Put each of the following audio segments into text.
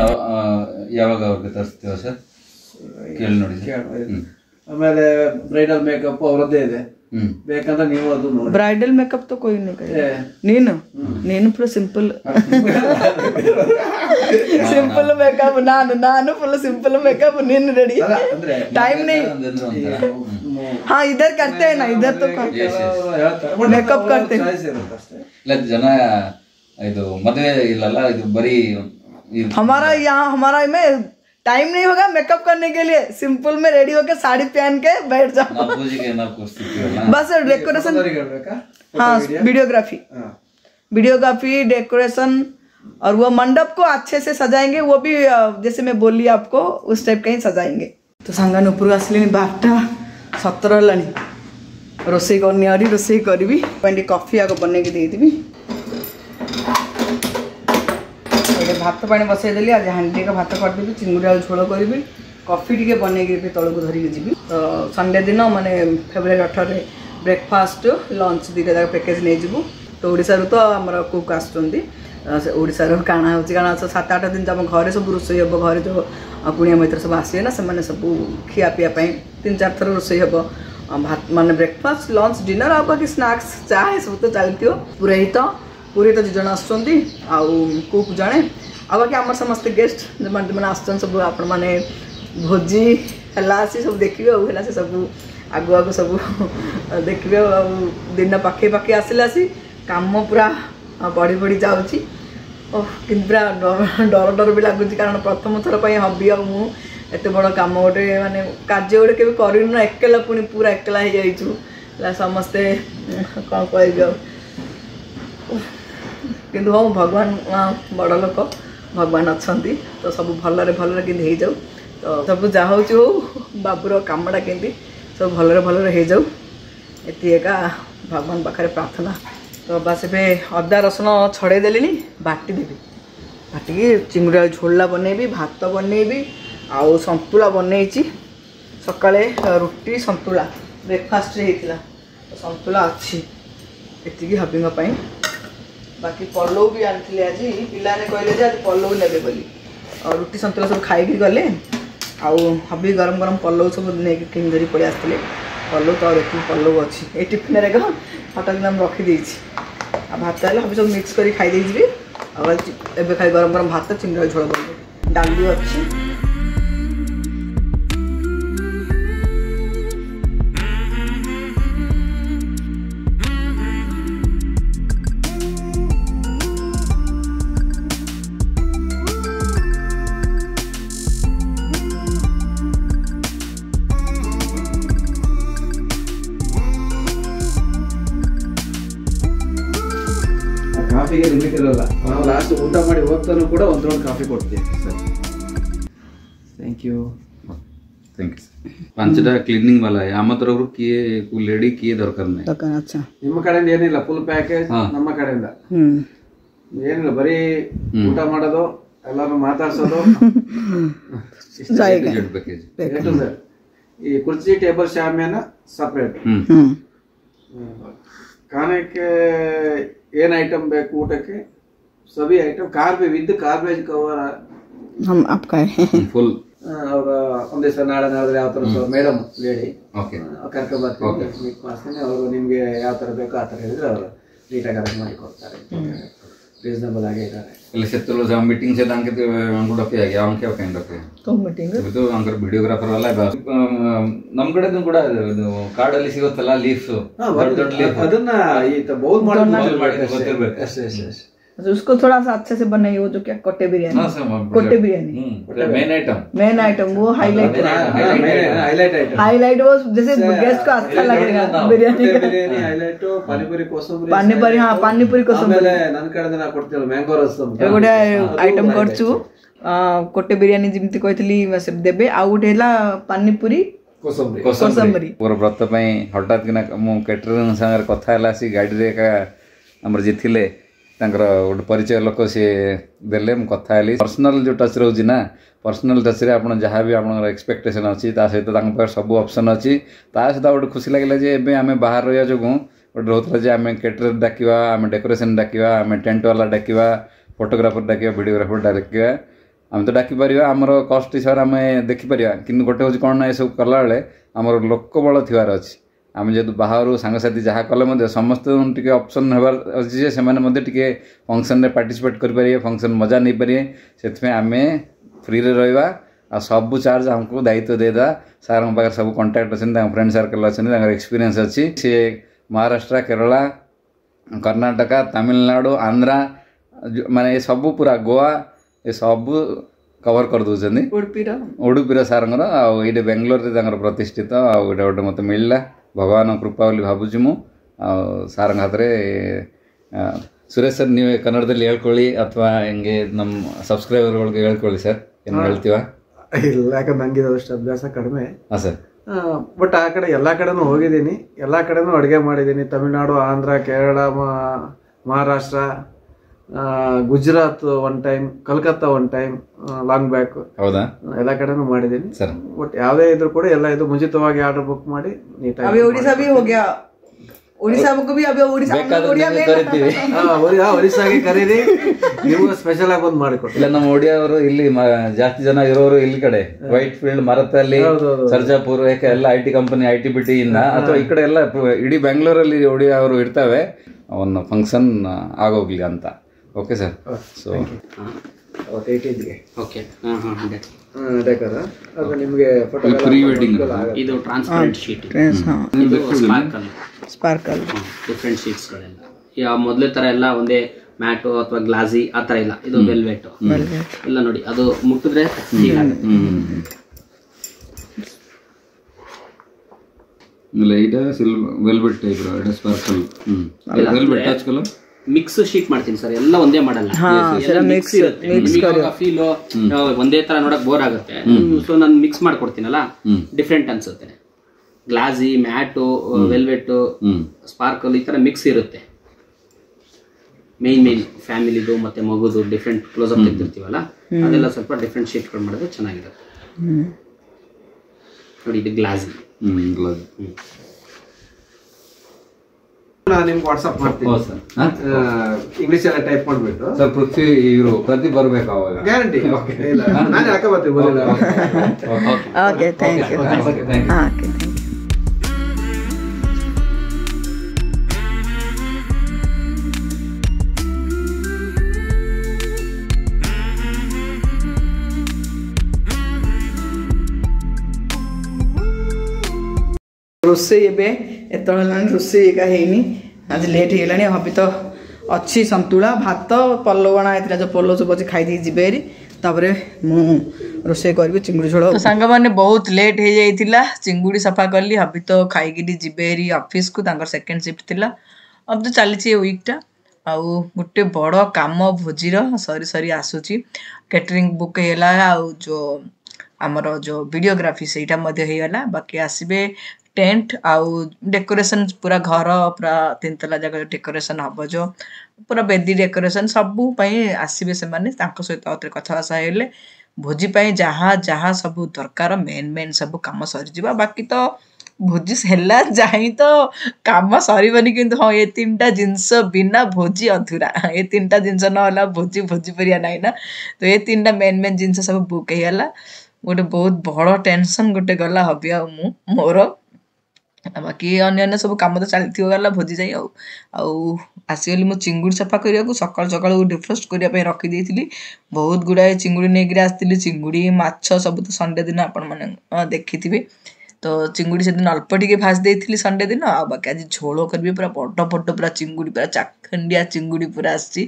ಅದು ಯಾವಾಗ ಅವ್ರಿಗೆ ತರಿಸ್ತೀವ ಸರ್ ಕೇಳಿ ನೋಡಿ ಆಮೇಲೆ ಬ್ರೈಡಲ್ ಮೇಕಪ್ ಅವರದ್ದೇ ಇದೆ ಬೇಕಂದ್ರೆ ನೀವು ಅದು ನೋಡಿ ब्राइडल मेकअप तो कोई नहीं करे नीनु पूरा सिंपल सिंपल मेकअप नानु फुल सिंपल मेकअप नीनु रेडी टाइम नहीं हाँ इधर करते हैं ना इधर तो मेकअप करते हैं ಇಲ್ಲ ಜನ ಇದು ಮದುವೆ ಇಲ್ಲಲ್ಲ ಇದು ಬರೀ हमारा यहाँ हमारा में टाइम नहीं होगा मेकअप करने के लिए सिंपल में रेडी होके साड़ी पहन के बैठ जाओ बस डेकोरेशन हाँ वीडियोग्राफी डेकोरेशन और वो मंडप को अच्छे से सजाएंगे वो भी जैसे मैं बोली आपको उस टाइप का ही सजाएंगे तो सांगन ऊपर आसली 12:17 है रोसई करनी आ रोसई करी कॉफी आगे बन के देदेवी भात पानी बसईदेली आज हांडी का भात करदेवी चिंगुड़ी आलू झोल करी कॉफी टी बन तौक धरिकी जी तो संडे दिन माने फेब्रुआरी 18 ब्रेकफास्ट लंच दुटा जाक पैकेज नहीं जीवु तो ओडिसा तो आमर कुक आसर काଣା हो 7-8 दिन आम घर सब रोसई हम घर जो कुणिया मैत्र सब आसवे ना से सब खिया पीवाई 3-4 थर रोसई हम भात मान ब्रेकफास्ट लंच डिनर आ बाकी स्नाक्स चाय सब तो चलती पूरी तो 2 जन आसुँच कुक जड़े आ बाकी आम समस्त गेस्ट जो मैंने आसन सब आपण मैंने भोजी है सब देखिए है से सब आगु आगु सब देखिए दिन पाखे पाखे आसला काम पूरा बढ़ी बढ़ी जाऊँगी कि पूरा डर डर भी लगुच कारण प्रथम थर पर हबी एत बड़ कम गोटे मानने कार्य गोटे के करना एकला पुणी पूरा एकला हो जाइछु समस्ते कौन कह किंतु हाँ भगवान बड़ लोक भगवान अच्छा तो सब भलरे भलरे कि जाऊ तो सब जहाँ हो बाबूर कामटा केमती सब भलरे भलरे हो जाऊ एका भगवान पाखे प्रार्थना तो बस ए अदा रसुण छड़े देली बाटी देवी बाटिकी चिंगुड़ी आलू झोला बनैबी भात बनैबी आउ संतुला बनई सकाଳେ रुटी संतुला ब्रेकफास्ट होता संतुला अच्छी एति हबींग बाकी पलौ भी आनी आज पिलाने कहले आज पलौ ने और रुटी संतुला सब खाई गले हबी गरम गरम पलौ सब नहीं किन धरी पड़े आसते पलौ तो देखिए पलौ अच्छी ये टिफिन हटात नाम रखीदे भात है हबी सब मिक्स कर खाई खाई गरम गरम भात चिंगुड़ी झोल बन डाली अच्छी ಕಾಫಿಗೆ ಲಿಮಿಟ್ ಇರಲ್ಲ ನಾವು ಲಾಸ್ಟ್ ಊಟ ಮಾಡಿ ಹೋಗ್ತಾನೂ ಕೂಡ ಒಂದು ರೌಂಡ್ ಕಾಫಿ ಕೊಡ್ತೀವಿ ಸರ್ थैंक यू पांचटा क्लीनिंग वाला है आम तरफ किए लेडी किए दरकार नहीं अच्छा ನಿಮ್ಮ ಕಡೆಯಿಂದ ಏನಿಲ್ಲ ಫುಲ್ ಪ್ಯಾಕೇಜ್ ನಮ್ಮ ಕಡೆಯಿಂದ ಏನಿಲ್ಲ ಬರೀ ಊಟ ಮಾಡೋದು ಎಲ್ಲರೂ ಮಾತಾಡ್ಸೋದು ಈ ಕುರ್ಚಿ ಟೇಬಲ್ ಶಾಮಿಯಾನ ಸಪರೇಟ್ खाने के ಏನ್ ಐಟಮ್ ಬೇಕು ಊಟಕ್ಕೆ सभी आइटम कार पे विद गार्बेज कवर हम आपका है फुल और ಒಂದೇ ಸಲ ನಾಳೆ ಯಾವ ತರ ಮೇಡಮ್ ಲೇಡಿ ಓಕೆ ಕರ್ಕ ಬರ್ತೀನಿ ಮೀಟ್ ಮಾಡ್ತೀನಿ ಅವರು ನಿಮಗೆ ಯಾವ ತರ ಬೇಕು ಆ ತರ ಹೇಳಿದ್ರೆ ಅವರು ನೀಟಾಗಿ ಅರೇಂಜ್ ಮಾಡಿ ಕೊಡ್ತಾರೆ ರೀಸನಬಲ್ ಆಗಿ ಇದ್ದಾರೆ એટલે સેતલો જા મીટિંગ છે તાંકે તે અંગુ ಡಕ್ಕೆ ಆಗಿ ಅವನ್ ಕೇವ ಕೈಂಡ್ ಡಕ್ಕೆ तो मीटिंग ಇದು ಅಂಗರ್ ವಿಡಿಯೋಗ್ರಾಫರ್ ಅಲ್ಲ ನಮ್ಮ ಕಡೆದು ಕೂಡ ಇದು ಕಾರ್ಡ್ ಅಲ್ಲಿ ಸಿಗುತ್ತಲ್ಲ ಲೀಫ್ಸ್ ದೊಡ್ಡ ಲೀಫ್ ಅದನ್ನ ಈ ಬೌಲ್ ಮಾಡಿ ಗೊತ್ತಿರಬೇಕು ಅಷ್ಟೇ उसको थोड़ा सा अच्छे से बनाइए वो जो क्या कोटे बिरयानी कोटे बिरयानी मेन आइटम वो हाईलाइट वो जैसे गेस्ट को अच्छा लगेगा बिरयानी हाईलाइट पानीपुरी कोसंबरी पानीपुरी हाँ पानीपुरी कोसंबरी ನನ್ನ ಕಡೆಯಿಂದ ನಾ ಕೊಡ್ತೀನಿ ಮ್ಯಾಂಗೋ ರಸಂ गोटे आइटम करछु कोटे बिरयानी जिमती कहथली देबे आ गोटे हला पानीपुरी कोसंबरी पूरा व्रत पई हठात किना मु कैटरिंग संगर कथा हला सी गाडी रे का हमर जे थिले गोटे परिचय लोक सी देले कथा पर्सनल जो टच रोची ना पर्सनल टच रे आप जहाँ भी आप एक्सपेक्टेशन अच्छी सहित सब ऑप्शन अच्छी सहित गोटे खुशी लगे जे आम बाहर रहा जो गोटे रोता जे आम कैटर डाकिया आम डेकोरेशन डाकिया आम टेंट वाला डाकिया फोटोग्राफर डाकिया वीडियोग्राफर डाकिया आम तो डाकी पारिबा आमर कष्ट हिसाब आम देखिपर कि गोटे हूँ कौन ना ये सब कला बेले आमर लोक बल थिबार अच्छी आम जेहेतु बाहर सांगसाथी जहाँ कले समस्त टे ऑप्शन होबार अच्छी से फंक्शन में पार्टिसिपेट करें फंक्शन मजा नहीं पारे से आम फ्री रहा आ सब चार्ज हमको दायित्व देदा सार पाखे सब कंटाक्ट अच्छे फ्रेंड सर्कल अच्छे एक्सपीरियंस अच्छी सी महाराष्ट्र केरला कर्नाटका तमिलनाडु आंध्रा माने ये सब पूरा गोवा ये सब कवर कर दौरान उडुपीर सार ये बेंगलोर प्रतिष्ठित आउटे गोटे मत मिलला भगवान कृपा बोली भावुँ मु सार हाथ सुरेश सर ನೀವು ಕನ್ನಡದಲ್ಲಿ ಹೇಳ್ಕೊಳ್ಳಿ ಅಥವಾ ಹೆಂಗೆ ನಮ್ಮ ಸಬ್ಸ್ಕ್ರೈಬರ್ಗಳಿಗೆ ಹೇಳ್ಕೊಳ್ಳಿ ಸರ್ ಏನು ಹೇಳ್ತೀವಾ ಇಲ್ಲ ಯಾಕಂದ್ರೆ ನಂಗೆ ಅಷ್ಟು ಅಭ್ಯಾಸ ಕಡಿಮೆ ಹಾಂ ಸರ್ ಬಟ್ ಆ ಕಡೆ ಎಲ್ಲ ಕಡೆನೂ ಹೋಗಿದ್ದೀನಿ ಎಲ್ಲ ಕಡೆನೂ ಅಡುಗೆ ಮಾಡಿದ್ದೀನಿ Tamil Nadu Andhra Kerala Maharashtra Gujarat one time Calcutta one time long back ಹೌದಾ ಎಲ್ಲ ಕಡೆನೂ ಮಾಡಿದ್ದೀನಿ ಸರ್ ಬಟ್ ಯಾವುದೇ ಇದ್ರೂ ಕೂಡ ಎಲ್ಲ ಇದು ಮುಂಚಿತವಾಗಿ ಆರ್ಡರ್ ಬುಕ್ ಮಾಡಿ ನೀಟಾಗಿ अभी ओडिशा भी हो गया ओडिशा को भी अभी ओडिशा ಒರಿಸ್ಸಾಗೆ ಕರೀರಿ ನೀವು ಸ್ಪೆಷಲ್ ಆಗಿ ಒಂದು ಮಾಡಿಕೊಡಿ ಇಲ್ಲ ನಮ್ಮ ಒಡಿಯಾವರು ಇಲ್ಲಿ ಜಾಸ್ತಿ ಜನ ಇರೋರು ಇಲ್ಲಿ ಕಡೆ ವೈಟ್ ಫೀಲ್ಡ್ ಮರತಲ್ಲಿ ಸರ್ಜಾಪುರ್ ಯಾಕೆ ಎಲ್ಲ IT ಕಂಪನಿ ITBT ಇಂದ ಅಥವಾ ಈ ಕಡೆ ಎಲ್ಲ ಇಡೀ ಬೆಂಗಳೂರಲ್ಲಿ ಒಡಿಯಾ ಅವರು ಇರ್ತವೆ ಒಂದು ಫಂಕ್ಷನ್ ಆಗೋಗ್ಲಿ ಅಂತ okay sir so 18ಗೆ okay decor ಅದು ನಿಮಗೆ ಫೋಟೋ ಪ್ರೀ ವೆಡ್ಡಿಂಗ್ ಇದು ಟ್ರಾನ್ಸ್ಪರೆಂಟ್ ಶೀಟ್ ಇದು ಸ್ಪಾರ್ಕಲ್ ಡಿಫ್ರೆಂಟ್ ಶೀಟ್ಸ್ಗಳೆಲ್ಲ ಯಾವ ಮೊದಲೇ ಥರ ಎಲ್ಲ ಒಂದೇ ಮ್ಯಾಟು ಅಥವಾ ಗ್ಲಾಸಿ ಆ ಥರ ಇಲ್ಲ ಇದು ವೆಲ್ವೆಟ್ ಎಲ್ಲ ನೋಡಿ ಅದು ಮುಟ್ಟಿದ್ರೆ ಇಲ್ಲ ವೆಲ್ವೆಟ್ ಟೈಪ್ ಇದು sparkle velvet touch colour mix sheet ಮಾಡ್ತೀನಿ ಸರ್ ಎಲ್ಲ ಒಂದೇ ಮಾಡಲ್ಲ ಫೀಲ್ ಒಂದೇ ತರ ನೋಡಕ್ ಬೋರ್ ಆಗುತ್ತೆ ಸೊ ನಾನು ಮಿಕ್ಸ್ ಮಾಡ್ಕೊಡ್ತೀನಲ್ಲ ಡಿಫ್ರೆಂಟ್ ಅನ್ಸುತ್ತೆ ಗ್ಲಾಸಿ ಮ್ಯಾಟು ವೆಲ್ವೆಟ್ ಸ್ಪಾರ್ಕಲ್ ಈ ತರ ಮಿಕ್ಸ್ ಇರುತ್ತೆ ಮೇನ್ ಫ್ಯಾಮಿಲಿದು ಮತ್ತೆ ಮಗುದು ಡಿಫ್ರೆಂಟ್ ಕ್ಲೋಸ್ ಅಪ್ ತೆಗೆದಿರ್ತೀವಲ್ಲ ಅದೆಲ್ಲ ಸ್ವಲ್ಪ ಡಿಫ್ರೆಂಟ್ ಶೀಟ್ಗಳು ಮಾಡಿದ್ರೆ ಚೆನ್ನಾಗಿರುತ್ತೆ ನೋಡಿ ಇದು ಗ್ಲಾಸಿ ನಾನು ನಿಮ್ಗೆ ವಾಟ್ಸ್ಆಪ್ ಮಾಡ್ತೀನಿ ಇಂಗ್ಲಿಷ್ ಎಲ್ಲ ಟೈಪ್ ಮಾಡ್ಬಿಟ್ಟು ಸರ್ ಪ್ರತಿ ಬರ್ಬೇಕು ಅವಾಗ ಗ್ಯಾರಂಟಿ ಇಲ್ಲ ನಾನು ಯಾಕೆ ಬರ್ತೀನಿ ಓಕೆ ಥ್ಯಾಂಕ್ ಯು ಓಕೆ ରୋଷେଇ ଏବେ ଏତେବେଳେ ହେଲାଣି ରୋଷେଇ ଏକା ହେଇନି ଆଜି ଲେଟ୍ ହେଇଗଲାଣି ଭାବି ତ ଅଛି ସନ୍ତୁଳା ଭାତ ପଲଉ ଅଣା ହେଇଥିଲା ଯେଉଁ ପଲଉ ସବୁ ଅଛି ଖାଇଦେଇ ଯିବେ ହେରି ତାପରେ ମୁଁ ରୋଷେଇ କରିବି ଚିଙ୍ଗୁଡ଼ି ଝୋଳ ସାଙ୍ଗମାନେ ବହୁତ ଲେଟ୍ ହେଇଯାଇଥିଲା ଚିଙ୍ଗୁଡ଼ି ସଫା କଲି ଭାବି ତ ଖାଇକିରି ଯିବେ ହେରି ଅଫିସକୁ ତାଙ୍କର ସେକେଣ୍ଡ ସିଫ୍ଟ ଥିଲା अब ତ ଚାଲିଛି ଏ ୱିକ୍ଟା ଆଉ ଗୋଟେ ବଡ଼ କାମ ଭୋଜିର ସରି ସରି ଆସୁଛି କ୍ୟାଟରିଂ ବୁକ୍ ହେଇଗଲା ଆଉ ଯେଉଁ ଆମର ଯେଉଁ ଭିଡ଼ିଓଗ୍ରାଫି ସେଇଟା ମଧ୍ୟ ହେଇଗଲା ବାକି ଆସିବେ टेंट आउ डेकोरेशन पूरा घर पूरा 3 तला जगह डेकोरेशन हम जो पूरा बेदी डेकोरेशन सबू आसबे से सहित आउे कथबासा हेले भोजी जहाँ जहाँ सब दरकार मेन सब कम सरी बाकी तो भोजी है जाही तो कम सरबनी कि हाँ ये 3टा जिनस बिना भोजी अधूरा ये 3टा जिनस ना भोजी भोजी परिया ना ना तो ये 3टा मेन जिनस सब बुक होगा गोटे बहुत बड़ टेंशन गोटे गला हबी आ मोर बाकी अन्य सब कम तो चलती गला भोजी जाई आसगली मो चिंगुड़ी सफा करने सकाल सकाल डिफ्रोस्ट करने रखी बहुत गुड़ाए चिंगुड़ी नहीं आसती चिंगुड़ी माछ सब तो संडे दिन आपण मैंने देखी तो चिंगुड़ी से दिन अल्प टे भाज देती संडे दिन आ बाकी आज झोल करी पूरा बड़ बड़ पूरा चिंगुड़ी पूरा चाखंडिया चिंगुड़ी पूरा आसी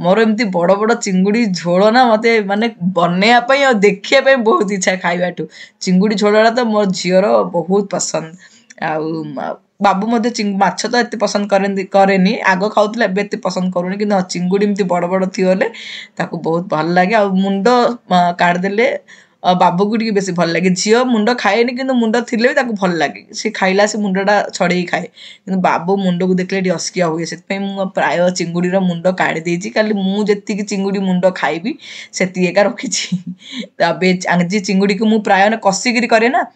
मोर एमती बड़ बड़ चिंगुड़ी झोल ना मत मानने बनवाई और देखापी बहुत इच्छा खाइबाठू चिंगुड़ी झोलटा तो मोर झीर बहुत पसंद बाबू माछ तो एत पसंद करे आग खाऊला एत पसंद करूनी कि चिंगुड़ी एमती बड़ बड़ थी बहुत भल लगे आ मुंड काटदेले बाबू को बेस भल लगे झील मुंड खाएनि कि मुंड थी भल लगे सी खाइला से मुंडा छड़े खाए कि बाबू मुंड को देखले अस्किया हुए से प्राय चिंगुड़ी मुंड काढ़ी देती खाली मुझे चिंगुड़ी मुंड खाइबी से रखी आज चिंगुड़ी को मुझे प्राय कषिकी करे ना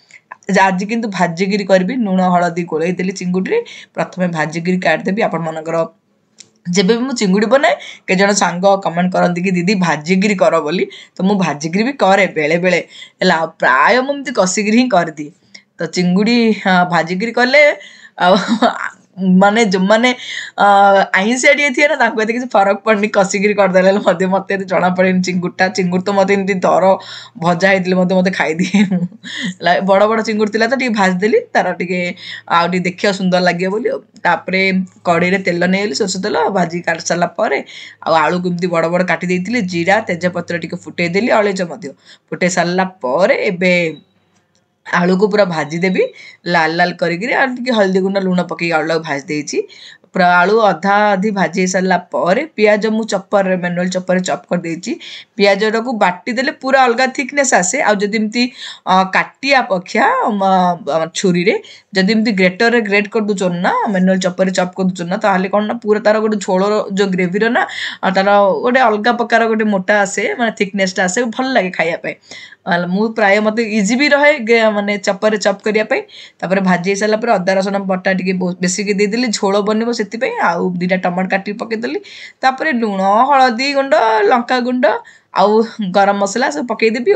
आज किंतु भाजिकी करी लुण हलदी गोलई देली चिंगुड़ी प्रथम भाजिकी काटिदेवी आपण मनकर जब भी मुझे चिंगुड़ी बनाए के जन सांग कमेंट करती कि दीदी भाजिकी कर बोली तो मुझे भाजिकी भी करे बेले बेले प्राय मुझे कषिकी ही करदी तो चिंगुड़ी भाजिकी कले माने जो मैंने आईंसिया थे ना किसी फरक पड़नी कषिकी करदे मत जना पड़े चिंगुड़ तो मत दर भजा होते मत खाईदिए बड़ बड़ चिंगुड़ थी तो भाजदेली तार टे आगे देखा सुंदर लगे बोली तापर कड़े तेल नहीं सोर्ष तेल भाजी काट सारापर आलू कमी बड़ बड़ काटी जीरा तेजपत्र टे फुटेदेली अलैच फुटे सारापर एवं आलू को पूरा भाजीदेवी लाल लाल करी हल्दी गुंड लुण पकई आलू भाजी पूरा आलू अधा अधी भाजी सारा पर पियाज मु चपर मैनुअल चपर चप कर देछि पियाज को बाटीदेले पूरा अलग थिकनेस आसे आदि काटिया अपेक्षा छुरी रे जदि एमती ग्रेटर रे ग्रेट कर दूचन ना मैनुअल चपर चप कर दूचन ना ताले कौन ना पूरा तार गोटे झोल जो ग्रेवी रो ना तार गोटे अलग प्रकार गोटे मोटा आसे माने थिकनेस आसे भल लगे खाया पे मु प्राय मत इजी भी रहे माने चपर चप करने भाजी सारा पर अदा रसुण बटा टे बेसिक देदेली झोल बनब से आउ 2टा टमाटर काटी पकईदेली तापर लुण हलदी गुंड लंका गुंड आउ गरम मसला सब पकईदेवी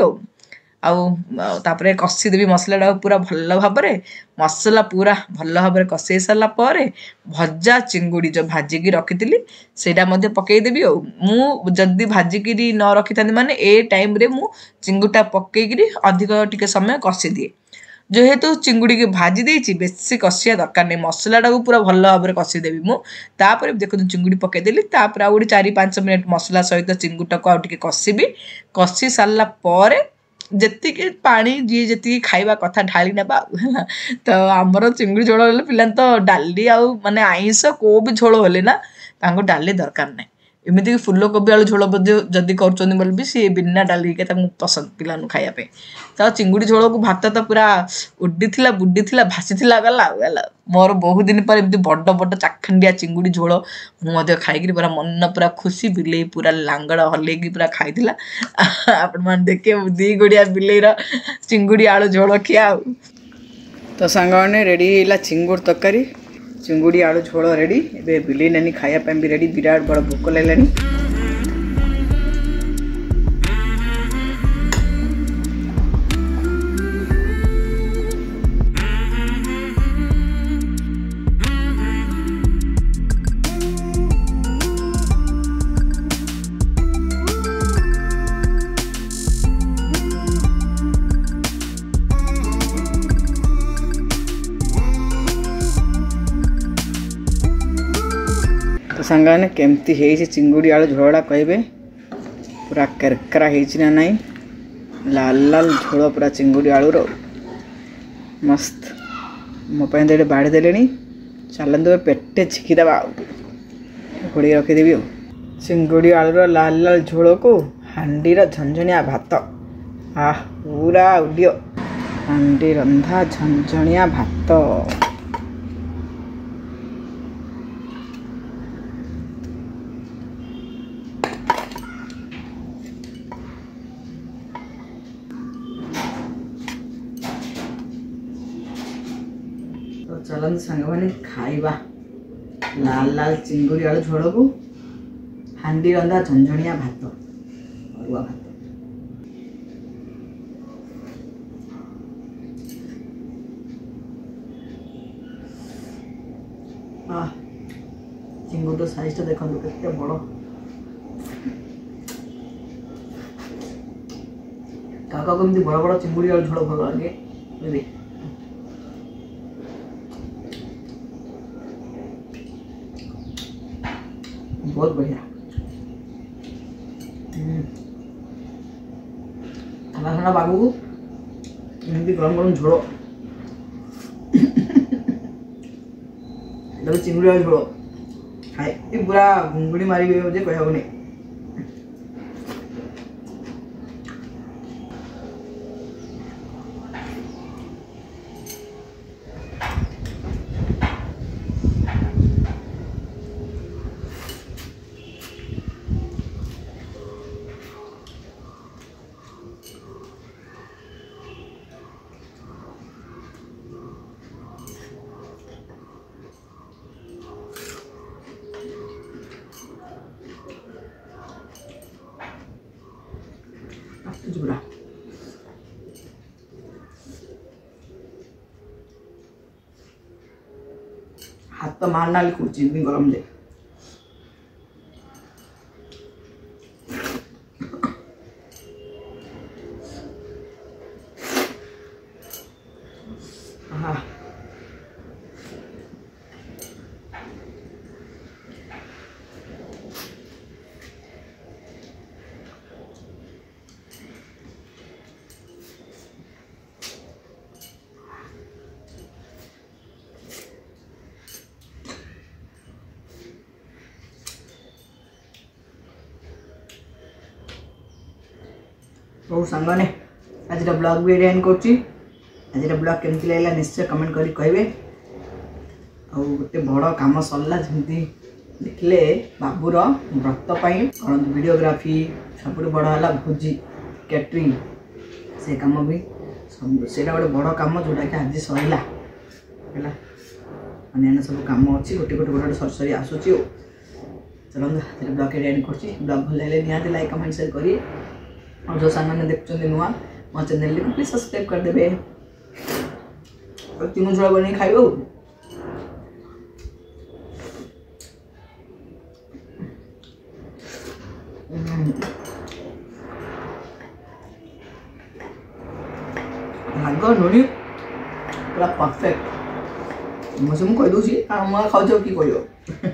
आउे कषिदेवी मसला पूरा भल भाव मसला पूरा भल भाव कषे सारापर भजा चिंगुड़ी जो भाजिकी रखी से पकईदेवी मुझे भाजिकी न रखी था माने ए टाइम रे मु चिंगुटा पकईकि अधिक टिके समय कषि दिए जेहेतु चिंगुड़ी की भाजी देती बेसी कषिया दरकार नहीं मसला पूरा भल भाव में कषिदेवी मुझे देखो चिंगुड़ी पकईदेली तापर आउ 4-5 मिनट मसला सहित चिंगुटा को आउ कषिबी कषि सारापर जी पानी जी जी खाइबा कथा ढाली ना तो आमर चिंगुड़ी झोल पिला तो डाली आउ माने आइंस को भी झोल होले ना डाली दरकार ना एमती फुलकोबी आलू झोल जदि कर सी बिना डाली के पसंद पिला खायापे तो चिंगुड़ी झोल को भात तो पूरा उड़ी बुड़ी भासी गला मोर बहुत दिन पर एमती बड़ बड़ चाखंडिया चिंगुड़ी झोल मुझे खाई पूरा मन पूरा खुशी बिले पूरा लांगड़ हल्ले पूरा खाई आपण मैंने देखे 2 गोड़िया बिलेर चिंगुड़ी आलू झोल खिया तो सांग मैंने रेडी है चिंगुड़ तरकारी चिंगुड़ी आलू झोल रेडी ए बिले नानी खाया भी रेडी विराट बड़ भोक लगे तो सांगने केमती है चिंगुड़ी आलू झोलटा कहे पूरा केरकरा है ना लाल लाल झोल पूरा चिंगुड़ी आलूर मस्त मोपाई तो बाढ़ी देले चलते पेटे छिकीदे घोड़ी रखीदेवी चिंगुड़ी आलूर लाल लाल झोल को हांडीर झंझणिया भात पूरा उडियो हांडी रंधा झंझणिया भात चलन सांग मैंने खाइबा लाल लाल चिंगुड़ी आलू झोल को हांडी रंधा झंझणिया भात अरुआ भात चिंगुड़ी साइज तो देखो केते बड़ काका को बड़ बड़ चिंगुड़ी आलू झोल भल लगे बहुत बढ़िया खाना खाना बाबू को एमती गरम गरम झोल चिंगुड़ी आलू झोल खाई पूरा घुंगुड़ी मारी मुझे कहनी ପୁରା ହାତ ମାରନାଲି କରୁଛି ଗରମ ଦେ बहुत सांगने आज ब्लॉग भी एंड करुच्ची आज ब्लॉग केमती लगे निश्चय कमेंट करी कहे आ गोटे बड़ कम सरला जमी देखले बाबूर व्रत कौन वीडियोग्राफी सब बड़ है भोजी कैटरिंग से कम भी से गोटे बड़ कम जोटा कि आज सरला है अन्य सब कम अच्छी गोटे गोटे गोटे सरसरी आसूची चलो ब्लॉग एंड कर ब्लॉग भल लगे निहाती लाइक कमेंट शेयर करी और जो सामने देखते नुआ मो चैनल को प्लीज सब्सक्राइब करदे और तीन झोल बन खाइब भाग नोड़ी पूरा परफेक्ट मुझे कह दूसरी कारण मुझे खाऊ कि कह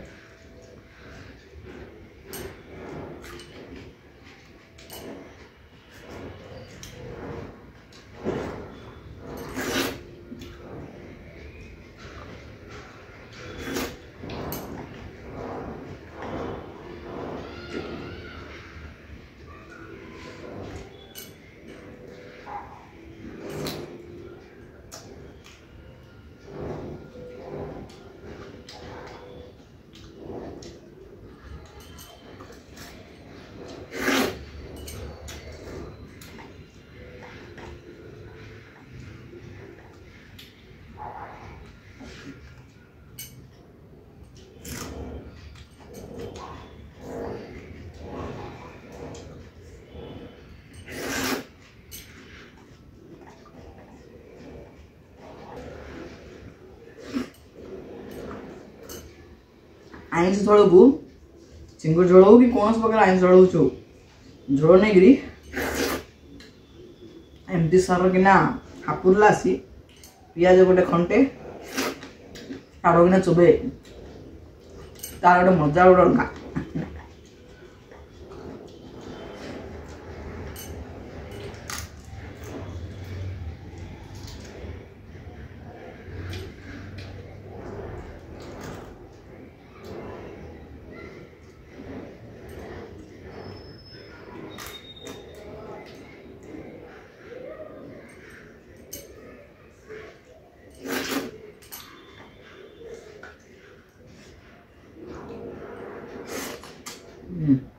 आइंस झोल को चिंगुड़ झोल हो कि कौन प्रकार आइंस झोल झोल नहीं गिरी एमती सर कि हापुरला आसी पियाज गोटे खंटे ताड़ कि चुबे तार गोटे मजा गोटे अलग Mm.